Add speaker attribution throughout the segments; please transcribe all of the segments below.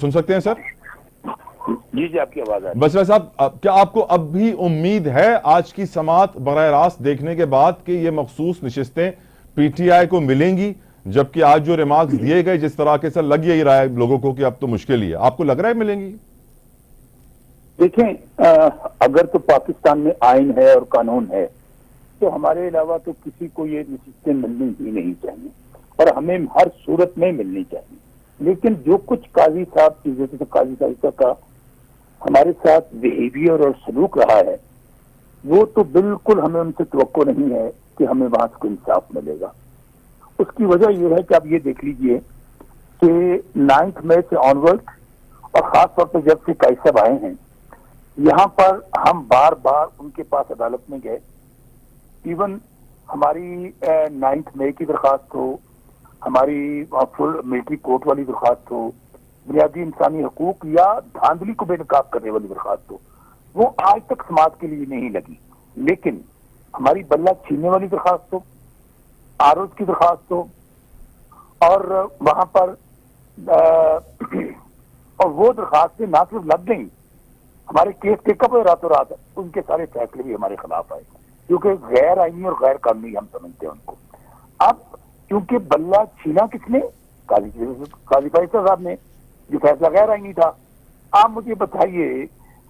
Speaker 1: सुन सकते हैं सर?
Speaker 2: जी जी, आपकी आवाज आ रही है।
Speaker 1: बसरा साहब, क्या आपको अब भी उम्मीद है आज की समाअत बराह रास्त देखने के बाद कि ये मखसूस नशिस्तें पीटीआई को मिलेंगी, जबकि आज जो रिमार्क्स दिए गए जिस तरह के, सर लग यही रहा है लोगों को कि अब तो मुश्किल ही है, आपको लग रहा है मिलेंगी?
Speaker 2: देखें, अगर तो पाकिस्तान में आइन है और कानून है तो हमारे अलावा तो किसी को ये नशिस्तें मिलनी ही नहीं चाहिए और हमें हर सूरत में मिलनी चाहिए। लेकिन जो कुछ काजी साहब की, जैसे तो काजी साहिबा का हमारे साथ बिहेवियर और सलूक रहा है, वो तो बिल्कुल हमें उनसे तवक्को नहीं है कि हमें वहां से कोई इंसाफ मिलेगा। उसकी वजह यह है कि आप ये देख लीजिए कि 9 मई से ऑनवर्ड और खासतौर पर जब से काई साहब आए हैं यहाँ पर, हम बार बार उनके पास अदालत में गए। इवन हमारी 9 मई की दरखास्त हो, हमारी फुल मिलिट्री कोर्ट वाली दरखास्त हो, बुनियादी इंसानी हकूक या धांधली को बेनकाब करने वाली दरखास्त हो, वो आज तक समाज के लिए नहीं लगी। लेकिन हमारी बल्ला छीनने वाली दरखास्त हो, आरोज की दरखास्त हो, और वहां पर और वो दरखास्तें ना सिर्फ लग गई, हमारे केस टेकअप हुए रातों रात, उनके सारे फैसले भी हमारे खिलाफ आए क्योंकि गैर आईनी और गैर कानूनी हम समझते हैं उनको। अब क्योंकि बल्ला छीना किसने? काजी फैसल साहब ने, जो फैसला गैर आईनी था। आप मुझे बताइए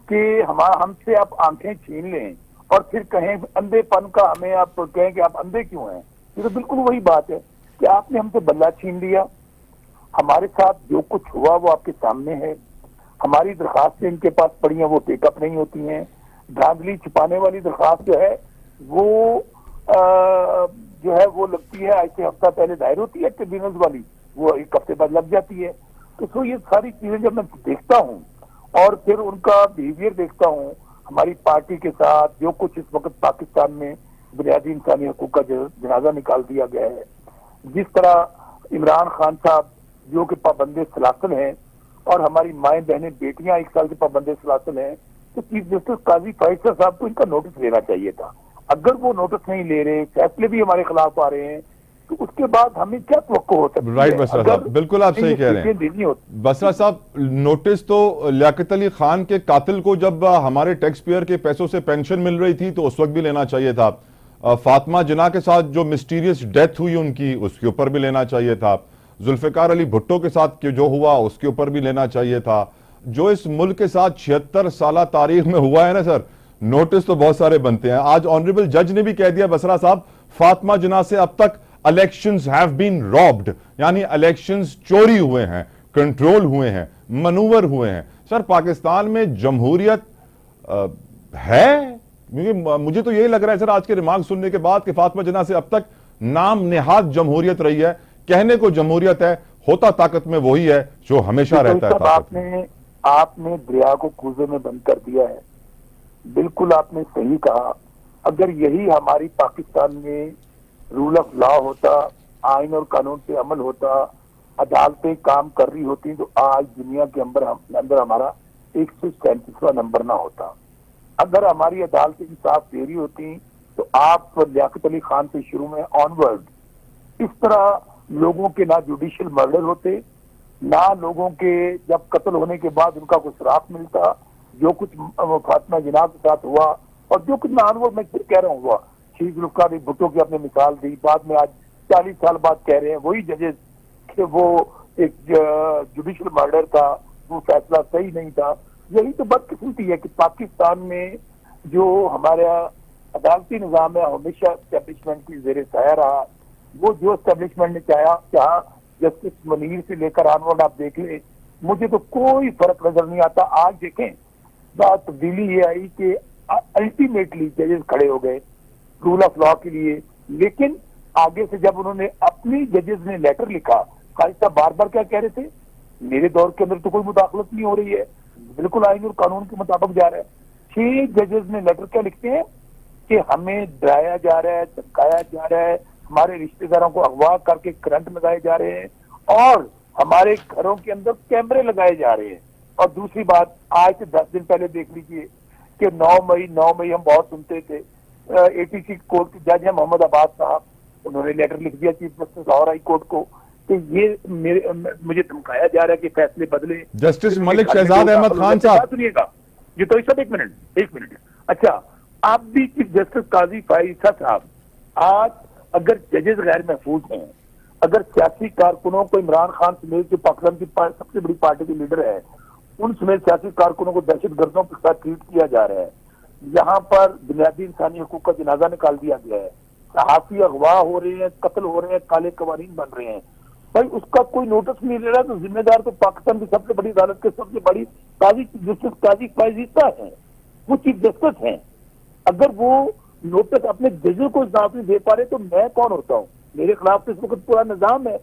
Speaker 2: कि हमसे आप आंखें छीन लें और फिर कहें अंधेपन का, हमें आप कहें कि आप अंधे क्यों हैं? ये तो बिल्कुल वही बात है कि आपने हमसे बल्ला छीन लिया। हमारे साथ जो कुछ हुआ वो आपके सामने है। हमारी दरखास्तें इनके पास पड़ी हैं, वो टेकअप नहीं होती हैं। धांधली छिपाने वाली दरखास्त जो है वो लगती है, आज से हफ्ता पहले दायर होती है ट्रिब्यूनल वाली, वो एक हफ्ते बाद लग जाती है। तो ये सारी चीजें जब मैं देखता हूँ और फिर उनका बिहेवियर देखता हूँ हमारी पार्टी के साथ, जो कुछ इस वक्त पाकिस्तान में बुनियादी इंसानी हकूक का जनाजा निकाल दिया गया है, जिस तरह इमरान खान साहब जो कि पाबंदे सलासल हैं और हमारी माएँ बहनें बेटियां 1 साल के पाबंदे सलासल हैं, तो चीफ जस्टिस काजी फैसल साहब को इनका नोटिस लेना चाहिए था। अगर वो नोटिस नहीं ले रहे, फैसले भी हमारे खिलाफ आ रहे हैं, तो उसके बाद हमें क्या तवक्को हो सकती है?
Speaker 1: राइट बसरा साहब, बिल्कुल आप सही कह रहे हैं। बसरा साहब, नोटिस तो लियाकत अली खान के कातिल को जब हमारे टैक्स पेयर के पैसों से पेंशन मिल रही थी तो उस वक्त भी लेना चाहिए था। फातिमा जिन्ना के साथ जो मिस्टीरियस डेथ हुई उनकी, उसके ऊपर भी लेना चाहिए था। जुल्फिकार अली भुट्टो के साथ जो हुआ उसके ऊपर भी लेना चाहिए था। जो इस मुल्क के साथ 76 साल तारीख में हुआ है ना सर, नोटिस तो बहुत सारे बनते हैं। आज ऑनरेबल जज ने भी कह दिया बसरा साहब, फातिमा जिन्ना से अब तक इलेक्शंस हैव बीन रॉब्ड, यानी इलेक्शंस चोरी हुए हैं, कंट्रोल हुए हैं, मनूवर हुए हैं। सर पाकिस्तान में जमहूरियत है? क्योंकि मुझे तो यही लग रहा है सर आज के रिमार्क सुनने के बाद कि फातिमा जिन्ना से अब तक नाम नेहाद जमहूरियत रही है। कहने को जमहूरियत है, होता ताकत में वही है जो हमेशा रहता है।
Speaker 2: आपने दरिया को कूजे में बंद कर दिया है, बिल्कुल आपने सही कहा। अगर यही हमारी पाकिस्तान में रूल ऑफ लॉ होता, आइन और कानून पे अमल होता, अदालतें काम कर रही होती, तो आज दुनिया के अंदर हमारा 137वां नंबर ना होता। अगर हमारी अदालतें इंसाफ दे रही होती तो आप लियाकत अली खान से शुरू में ऑनवर्ड इस तरह लोगों के ना जुडिशियल मर्डर होते, ना लोगों के जब कत्ल होने के बाद उनका कुछ राफ मिलता। जो कुछ फातिमा जिन्ना के साथ हुआ और जो कुछ मैं फिर कह रहा हूँ हुआ, शहीद जुल्फिकार अली भुट्टो की आपने मिसाल दी, बाद में आज 40 साल बाद कह रहे हैं वही जजेस कि वो एक जुडिशियल मर्डर था, वो फैसला सही नहीं था। यही तो बदकिस्मती है कि पाकिस्तान में जो हमारा अदालती निज़ाम है हमेशा एस्टेब्लिशमेंट की जेर साया रहा। वो जो एस्टेब्लिशमेंट ने चाहा जस्टिस मुनीर से लेकर आनवर्ड आप देख ले, मुझे तो कोई फर्क नजर नहीं आता। आज देखें, बात तब्दीली ये आई कि अल्टीमेटली जजेस खड़े हो गए रूल ऑफ लॉ के लिए, लेकिन आगे से जब उन्होंने अपनी जजेस ने लेटर लिखा, काजी साहब बार बार क्या कह रहे थे, मेरे दौर के अंदर तो कोई मुदाखलत नहीं हो रही है, बिल्कुल आइन और कानून के मुताबिक जा रहा है। 6 जजेस ने लेटर क्या लिखते हैं कि हमें डराया जा रहा है, धमकाया जा रहा है, हमारे रिश्तेदारों को अगवा करके करंट लगाए जा रहे हैं और हमारे घरों के अंदर कैमरे लगाए जा रहे हैं। और दूसरी बात, आज से 10 दिन पहले देख लीजिए कि 9 मई हम बहुत सुनते थे, एटीसी कोर्ट के जज हैं मोहम्मद अब्बास साहब, उन्होंने लेटर लिख दिया चीफ जस्टिस और हाई कोर्ट को कि ये मुझे धमकाया जा रहा है कि फैसले बदले।
Speaker 1: जस्टिस मलिक शहजाद अहमद खान साहब,
Speaker 2: सुनिएगा ये तो सब एक मिनट। अच्छा, आप भी चीफ जस्टिस काजी फाइसा साहब, आज अगर जजेस गैर महफूज हैं, अगर सियासी कारकुनों को इमरान खान समेत जो पाकिस्तान की सबसे बड़ी पार्टी के लीडर है, उन समेत सियासी कारकुनों को दहशतगर्दों के साथ ट्रीट किया जा रहा है, यहाँ पर बुनियादी इंसानी हकूक का जनाजा निकाल दिया गया है, सहाफी अगवा हो रहे हैं, कत्ल हो रहे हैं, काले कवानीन बन रहे हैं, भाई उसका कोई नोटिस नहीं ले रहा, तो जिम्मेदार तो पाकिस्तान की सबसे बड़ी अदालत के सबसे बड़ी काजी जस्टिस काजी फाइसा है, वो चीफ जस्टिस हैं। अगर वो नोटिस अपने जजों को जवाब नहीं दे पा रहे तो मैं कौन होता हूँ? मेरे खिलाफ तो इस वक्त पूरा निजाम है।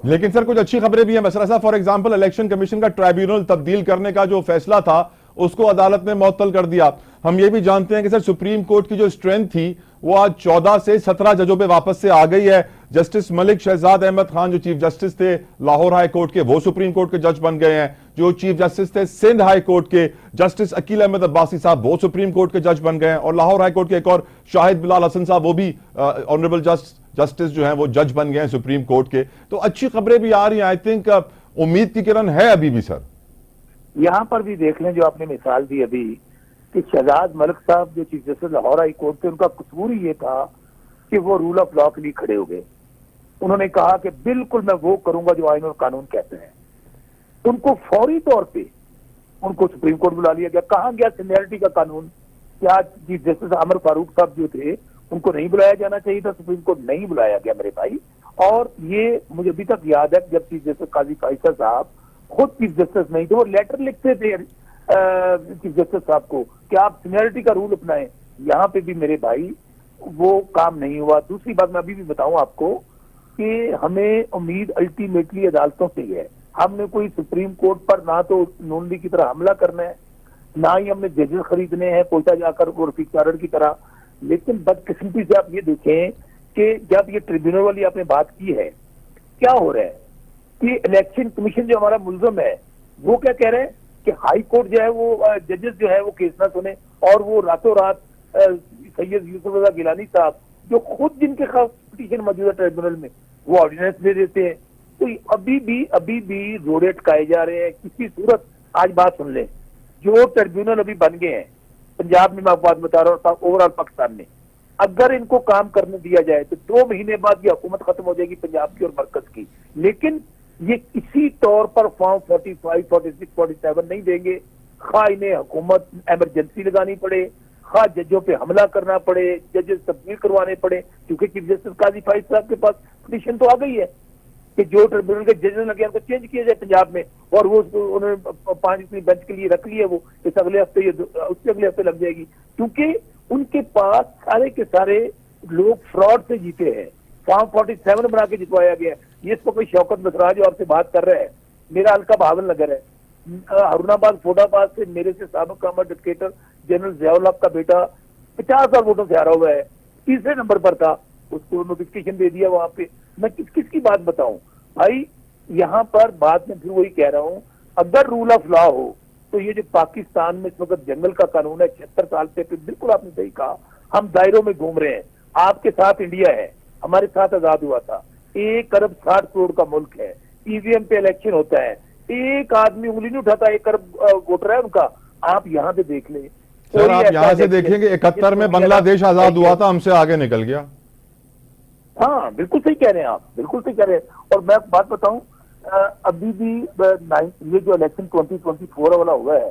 Speaker 1: लेकिन सर कुछ अच्छी खबरें भी हैं बसरा साहब। फॉर एग्जांपल, इलेक्शन कमीशन का ट्राइब्यूनल तब्दील करने का जो फैसला था उसको अदालत ने मुअत्तल कर दिया। हम ये भी जानते हैं कि सर सुप्रीम कोर्ट की जो स्ट्रेंथ थी वो आज 14 से 17 जजों पे वापस से आ गई है। जस्टिस मलिक शहजाद अहमद खान जो चीफ जस्टिस थे लाहौर हाई कोर्ट के, वो सुप्रीम कोर्ट के जज बन गए हैं। जो चीफ जस्टिस थे सिंध हाई कोर्ट के जस्टिस अकील अहमद अब्बासी साहब, वो सुप्रीम कोर्ट के जज बन गए हैं। और लाहौर हाई कोर्ट के एक और शाहिद बिलाल हसन साहब, वो भी ऑनरेबल जस्टिस जो हैं वो जज बन गए हैं सुप्रीम कोर्ट के। तो अच्छी खबरें भी आ रही हैं। आई थिंक उम्मीद की किरण है अभी भी सर।
Speaker 2: यहाँ पर भी देख लें, जो आपने मिसाल दी अभी कि शहजाद मलिक साहब जो chief justice Lahore high court थे, उनका कसूर ही ये था कि वो रूल ऑफ लॉ के लिए खड़े हो गए। उन्होंने कहा कि बिल्कुल मैं वो करूंगा जो आईन और कानून कहते हैं। उनको फौरी तौर पे उनको सुप्रीम कोर्ट बुला लिया गया। कहाँ गया सीनियरिटी का कानून? क्या चीफ जस्टिस अमर फारूक साहब जो थे उनको नहीं बुलाया जाना चाहिए था? सुप्रीम कोर्ट नहीं बुलाया गया मेरे भाई। और ये मुझे अभी तक याद है जब चीफ जस्टिस काजी फाइसा साहब खुद चीफ जस्टिस नहीं थे, वो लेटर लिखते थे चीफ जस्टिस साहब को कि आप सीनियरिटी का रूल अपनाएं। यहाँ पे भी मेरे भाई वो काम नहीं हुआ। दूसरी बात मैं अभी भी बताऊं आपको कि हमें उम्मीद अल्टीमेटली अदालतों से है। हमने कोई सुप्रीम कोर्ट पर ना तो नून लीग की तरह हमला करना है, ना ही हमने जजेस खरीदने हैं कोयटा जाकर और रफीक चारण की तरह। लेकिन बदकिस्मती से आप ये देखें कि जब ये ट्रिब्यूनल वाली आपने बात की है, क्या हो रहा है कि इलेक्शन कमीशन जो हमारा मुल्जम है वो क्या कह रहे हैं कि हाई कोर्ट जो है वो जजेस जो है वो केस ना सुने, और वो रातों रात सैयद यूसुफ रजा गिलानी साहब जो खुद जिनके खिलाफ पिटीशन मौजूद है ट्रिब्यूनल में, वो ऑर्डिनेंस दे देते हैं। तो अभी भी रोड़े अटकाए जा रहे हैं किसी सूरत। आज बात सुन लें, जो ट्रिब्यूनल अभी बन गए हैं पंजाब में, मैं आपको बात बता रहा हूँ, ओवरऑल पाकिस्तान में, अगर इनको काम करने दिया जाए तो 2 महीने बाद ये हुकूमत खत्म हो जाएगी पंजाब की और मरकज की। लेकिन ये किसी तौर पर फॉर्म 45, 46, 47 नहीं देंगे। खा इन्हें हुकूमत एमरजेंसी लगानी पड़े, खा जजों पे हमला करना पड़े, जजेस तब्दील करवाने पड़े, क्योंकि चीफ जस्टिस काजी फाइसा साहब के पास पिटीशन तो आ गई है कि जो ट्रिब्यूनल के जजेस लगे उनको चेंज किया जाए पंजाब में, और वो उन्होंने 5 बेंच के लिए रख लिए। वो इस अगले हफ्ते उससे अगले हफ्ते लग जाएगी, क्योंकि उनके पास सारे के सारे लोग फ्रॉड से जीते हैं। फॉर्म 47 बना के जितवाया गया। ये इसको कोई शौकत बसरा जो आपसे बात कर रहा है, मेरा हल्का भावन नगर है, हरुणाबाद फोटाबाद से मेरे से साबिक डिक्टेटर जनरल जियाउल हक का बेटा 50,000 वोटों से हारा हुआ है, तीसरे नंबर पर था, उसको नोटिफिकेशन दे दिया वहां पे। मैं किसकी बात बताऊं भाई? यहाँ पर बात मैं फिर वही कह रहा हूं, अगर रूल ऑफ लॉ हो तो ये जो पाकिस्तान में इस वक्त जंगल का कानून है 76 साल से, बिल्कुल आपने सही कहा, हम दायरों में घूम रहे हैं। आपके साथ इंडिया है, हमारे साथ आजाद हुआ था। 1 अरब 60 करोड़ का मुल्क है, ईवीएम पे इलेक्शन होता है, एक आदमी उंगली नहीं उठाता, 1 अरब वोटर है उनका। आप यहाँ पे देख लें
Speaker 1: सर, आप यहाँ से देखेंगे 71 में बांग्लादेश आजाद हुआ था, हमसे आगे निकल गया।
Speaker 2: हाँ बिल्कुल सही कह रहे हैं आप, बिल्कुल सही कह रहे हैं। और मैं बात बताऊं, अभी भी ये जो इलेक्शन 2024 वाला हुआ है,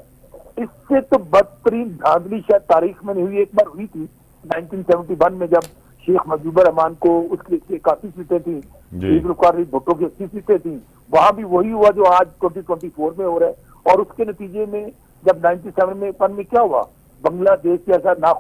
Speaker 2: इससे तो बदतरीन धांधली शायद तारीख में नहीं हुई। एक बार हुई थी 1971 में, जब शेख मुजीबुर रहमान को उसकी 81 सीटें थी, भुट्टो की 80 सीटें थी। वहां भी वही हुआ जो आज 2024 में हो रहा है। और उसके नतीजे में जब 97 में क्या हुआ, बांग्लादेश जैसा नाखुश